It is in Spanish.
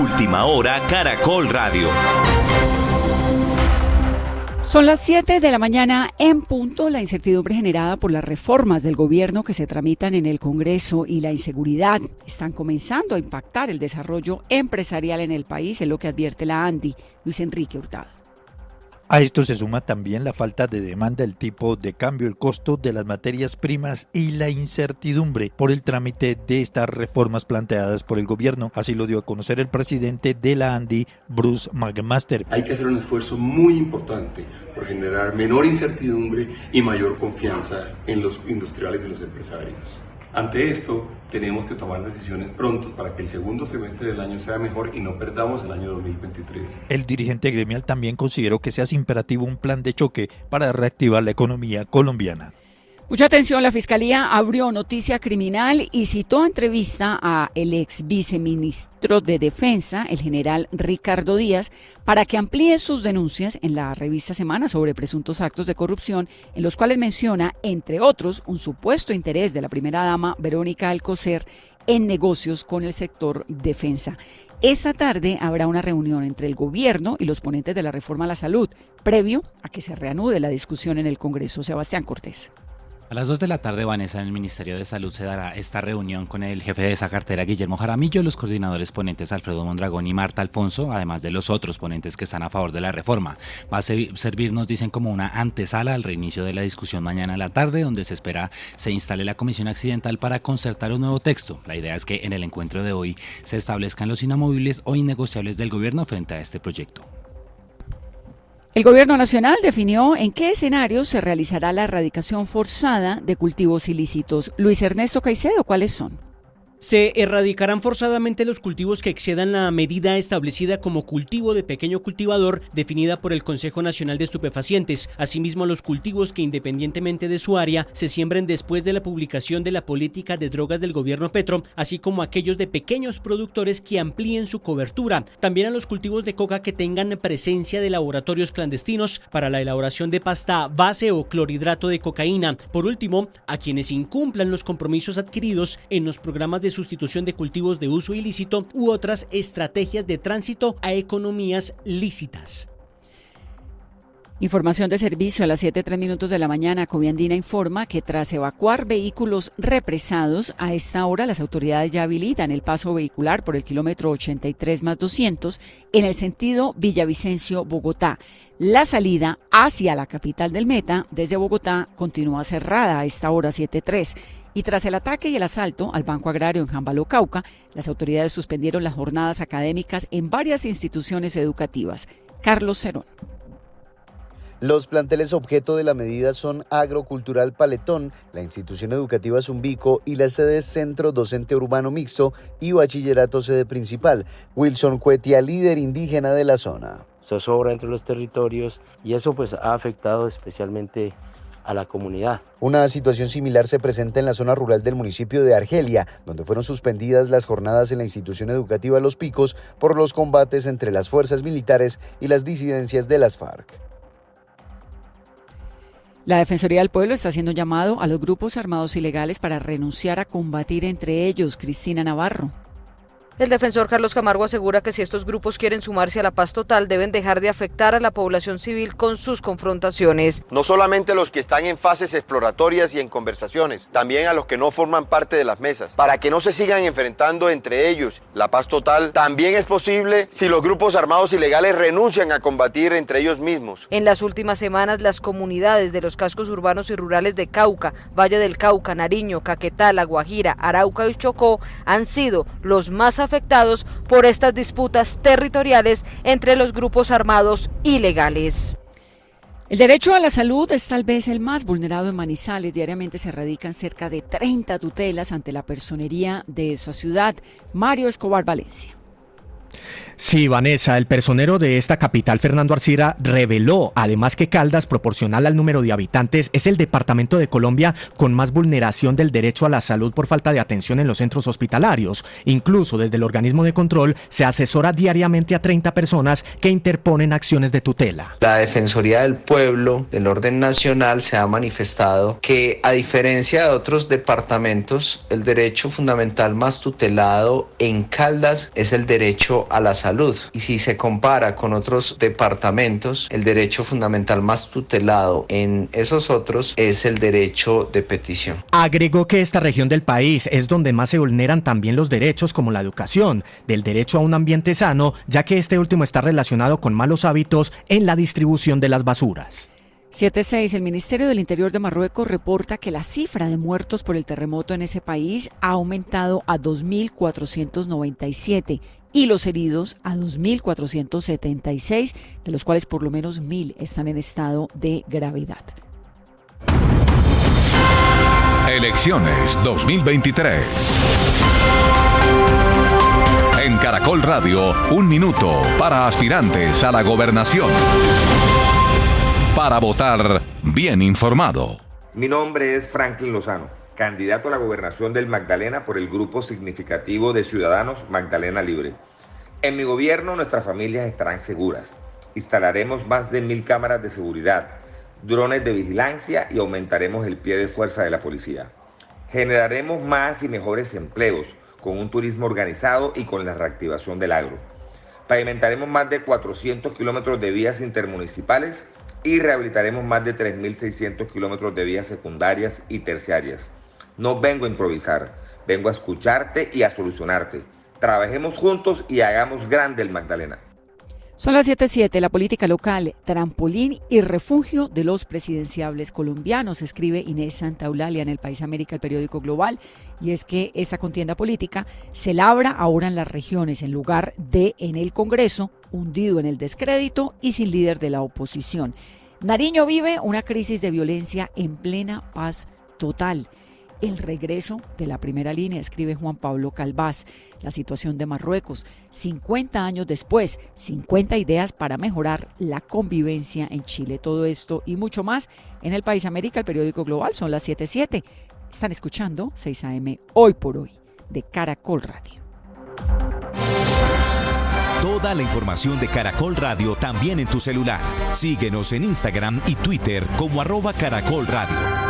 Última Hora Caracol Radio. Son las 7 de la mañana en punto. La incertidumbre generada por las reformas del gobierno que se tramitan en el Congreso y la inseguridad están comenzando a impactar el desarrollo empresarial en el país, es lo que advierte la ANDI. Luis Enrique Hurtado. A esto se suma también la falta de demanda, el tipo de cambio, el costo de las materias primas y la incertidumbre por el trámite de estas reformas planteadas por el gobierno. Así lo dio a conocer el presidente de la ANDI, Bruce McMaster. Hay que hacer un esfuerzo muy importante por generar menor incertidumbre y mayor confianza en los industriales y los empresarios. Ante esto, tenemos que tomar decisiones pronto para que el segundo semestre del año sea mejor y no perdamos el año 2023. El dirigente gremial también consideró que se hace imperativo un plan de choque para reactivar la economía colombiana. Mucha atención, la Fiscalía abrió noticia criminal y citó a entrevista a el ex viceministro de Defensa, el general Ricardo Díaz, para que amplíe sus denuncias en la revista Semana sobre presuntos actos de corrupción, en los cuales menciona, entre otros, un supuesto interés de la primera dama Verónica Alcocer en negocios con el sector defensa. Esta tarde habrá una reunión entre el gobierno y los ponentes de la reforma a la salud, previo a que se reanude la discusión en el Congreso. Sebastián Cortés. A las 2 de la tarde, Vanessa, en el Ministerio de Salud se dará esta reunión con el jefe de esa cartera, Guillermo Jaramillo, los coordinadores ponentes Alfredo Mondragón y Marta Alfonso, además de los otros ponentes que están a favor de la reforma. Va a servir, nos dicen, como una antesala al reinicio de la discusión mañana a la tarde, donde se espera se instale la Comisión Accidental para concertar un nuevo texto. La idea es que en el encuentro de hoy se establezcan los inamovibles o innegociables del gobierno frente a este proyecto. El Gobierno Nacional definió en qué escenarios se realizará la erradicación forzada de cultivos ilícitos. Luis Ernesto Caicedo, ¿cuáles son? Se erradicarán forzadamente los cultivos que excedan la medida establecida como cultivo de pequeño cultivador definida por el Consejo Nacional de Estupefacientes. Asimismo, los cultivos que independientemente de su área se siembren después de la publicación de la política de drogas del gobierno Petro, así como aquellos de pequeños productores que amplíen su cobertura. También a los cultivos de coca que tengan presencia de laboratorios clandestinos para la elaboración de pasta base o clorhidrato de cocaína. Por último, a quienes incumplan los compromisos adquiridos en los programas de sustitución de cultivos de uso ilícito u otras estrategias de tránsito a economías lícitas. Información de servicio a las 7:03 de la mañana. Coviandina informa que tras evacuar vehículos represados, a esta hora las autoridades ya habilitan el paso vehicular por el kilómetro 83+200 en el sentido Villavicencio-Bogotá. La salida hacia la capital del Meta desde Bogotá continúa cerrada a esta hora 7:03. Y tras el ataque y el asalto al Banco Agrario en Jambaló, Cauca, las autoridades suspendieron las jornadas académicas en varias instituciones educativas. Carlos Cerón. Los planteles objeto de la medida son Agrocultural Paletón, la institución educativa Zumbico y las sedes Centro Docente Urbano Mixto y Bachillerato Sede Principal. Wilson Cuetia, líder indígena de la zona. Se sobra entre los territorios y eso pues ha afectado especialmente a la comunidad. Una situación similar se presenta en la zona rural del municipio de Argelia, donde fueron suspendidas las jornadas en la institución educativa Los Picos por los combates entre las fuerzas militares y las disidencias de las FARC. La Defensoría del Pueblo está haciendo un llamado a los grupos armados ilegales para renunciar a combatir entre ellos. Cristina Navarro. El defensor Carlos Camargo asegura que si estos grupos quieren sumarse a la paz total, deben dejar de afectar a la población civil con sus confrontaciones. No solamente los que están en fases exploratorias y en conversaciones, también a los que no forman parte de las mesas, para que no se sigan enfrentando entre ellos. La paz total también es posible si los grupos armados ilegales renuncian a combatir entre ellos mismos. En las últimas semanas, las comunidades de los cascos urbanos y rurales de Cauca, Valle del Cauca, Nariño, Caquetá, La Guajira, Arauca y Chocó han sido los más afectados por estas disputas territoriales entre los grupos armados ilegales. El derecho a la salud es tal vez el más vulnerado en Manizales. Diariamente se radican cerca de 30 tutelas ante la personería de esa ciudad. Mario Escobar Valencia. Sí, Vanessa, el personero de esta capital, Fernando Arcira, reveló además que Caldas, proporcional al número de habitantes, es el departamento de Colombia con más vulneración del derecho a la salud por falta de atención en los centros hospitalarios. Incluso desde el organismo de control se asesora diariamente a 30 personas que interponen acciones de tutela. La Defensoría del Pueblo del Orden Nacional se ha manifestado que, a diferencia de otros departamentos, el derecho fundamental más tutelado en Caldas es el derecho a la salud. Y si se compara con otros departamentos, el derecho fundamental más tutelado en esos otros es el derecho de petición. Agregó que esta región del país es donde más se vulneran también los derechos como la educación, del derecho a un ambiente sano, ya que este último está relacionado con malos hábitos en la distribución de las basuras. 7:06. El Ministerio del Interior de Marruecos reporta que la cifra de muertos por el terremoto en ese país ha aumentado a 2.497 y los heridos a 2.476, de los cuales por lo menos 1.000 están en estado de gravedad. Elecciones 2023. En Caracol Radio, 1 minuto para aspirantes a la gobernación. Para votar bien informado. Mi nombre es Franklin Lozano, candidato a la gobernación del Magdalena por el grupo significativo de Ciudadanos Magdalena Libre. En mi gobierno nuestras familias estarán seguras. Instalaremos más de 1.000 cámaras de seguridad, drones de vigilancia y aumentaremos el pie de fuerza de la policía. Generaremos más y mejores empleos con un turismo organizado y con la reactivación del agro. Pavimentaremos más de 400 kilómetros de vías intermunicipales y rehabilitaremos más de 3.600 kilómetros de vías secundarias y terciarias. No vengo a improvisar, vengo a escucharte y a solucionarte. Trabajemos juntos y hagamos grande el Magdalena. Son las 7:07, la política local, trampolín y refugio de los presidenciables colombianos, escribe Inés Santaulalia en El País América, el periódico global, y es que esta contienda política se labra ahora en las regiones en lugar de en el Congreso, hundido en el descrédito y sin líder de la oposición. Nariño vive una crisis de violencia en plena paz total. El regreso de la primera línea, escribe Juan Pablo Calvás. La situación de Marruecos, 50 años después, 50 ideas para mejorar la convivencia en Chile. Todo esto y mucho más en El País América, el periódico global. Son las 7:07. Están escuchando 6 AM Hoy por Hoy de Caracol Radio. Toda la información de Caracol Radio también en tu celular. Síguenos en Instagram y Twitter como @Caracol Radio.